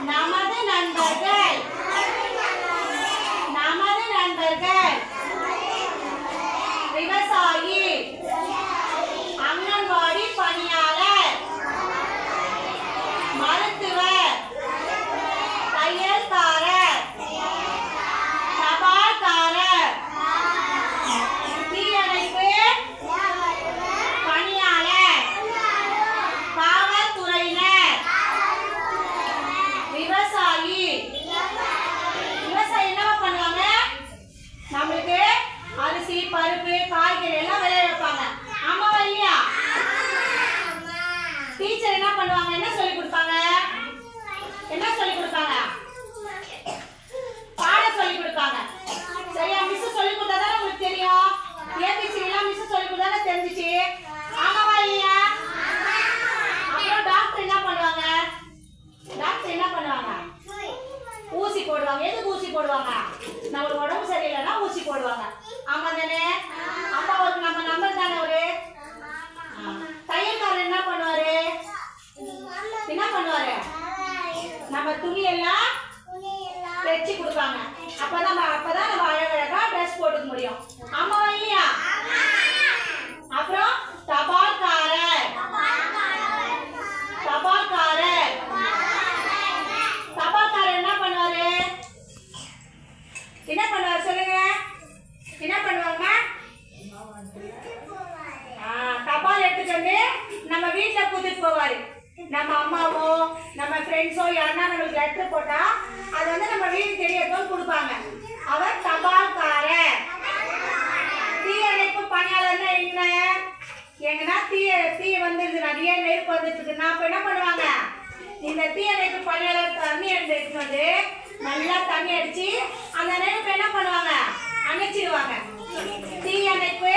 நமது நண்பர்கள் நமது நண்பர்கள் விவசாயி அங்கன்வாடி பணியாளர் மருத்துவர் தையல்காரர் தபால்காரர் தீயணைப்பு பணியாளர் காவல்துறையினர் விவசாயி விவசாயி என்னவா பண்ணுவாங்க நம்மளுக்கு அரிசி பருப்பு காய்கறி எல்லாம் விளைய வைப்பாங்க ஆமாவா இல்லையா டீச்சர் என்ன பண்ணுவாங்க என்ன சொல்லி கொடுப்பாங்க என்ன சொல்லி கொடுப்பாங்க பாடம் சொல்லி கொடுப்பாங்க சரியா மிஸ் சொல்லி கொடுத்தாதான் உங்களுக்கு தெரியும் ஏபிசி எல்லாம் மிஸ் சொல்லி கொடுத்தானே தெரிஞ்சிச்சு ஆமாவா இல்லையா அப்புறம் டாக்டர் என்ன பண்ணுவாங்க டாக்டர் என்ன பண்ணுவாங்க ஊசி போடுவாங்க எதுக்கு ஊசி போடுவாங்க நம்மளுக்கு உடம்பு சரியில்லைன்னா ஊசி போடுவாங்க ஆமா தானே அப்பாவுக்கு நம்ம நம்பர் தானே ஒரு தையல்காரர் என்ன பண்ணுவாரு நம்ம துணி எல்லாம் தைச்சு கொடுப்பாங்க அப்பதான் நம்ம அழகழகா ட்ரெஸ் போட்டுக்க முடியும் ஆமாவா இல்லையா அப்புறம் தபால்காரர் தபால்காரர் தபால்காரர் என்ன பண்ணுவாரு சொல்லுங்க என்ன பண்ணுவாங்க தபால் எடுத்துட்டு வந்து நம்ம வீட்டுல கூட்டிட்டு போவாரு நம்ம அம்மாவோ நம்ம ஃப்ரெண்ட்ஸோ யாருன்னா நம்மளுக்கு லெட்டர் போட்டா அது வந்து நம்ம வீடு தெரியட்டும் கொடுப்பாங்க அவர் தபால்காரர் தீயணைப்பு பணியாளர்னா என்ன எங்கன்னா தீ வந்துருது நிறைய நெருப்பு வந்துட்டு இருக்குன்னா அப்ப என்ன பண்ணுவாங்க இந்த தீயணைப்பு பணியாளர் தண்ணி எடுத்து வந்து நல்லா தண்ணி அடிச்சு அந்த நெருப்பு என்ன பண்ணுவாங்க அணைச்சிடுவாங்க தீயணைப்பு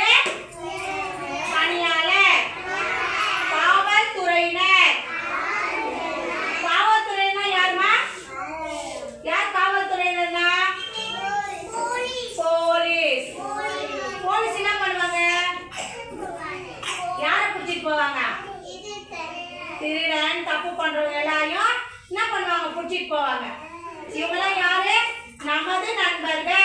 பணியாளர் காவல்துறையினர் காவல்துறையினர் யாருமா யார் காவல்துறையினர்னா போலீஸ் போலீஸ் என்ன பண்ணுவாங்க யாரை பிடிச்சிட்டு போவாங்க திருடன் தப்பு பண்றவங்க எல்லாரையும் என்ன பண்ணுவாங்க பிடிச்சிட்டு போவாங்க இவங்கெல்லாம் யாரு நமது நண்பர்கள்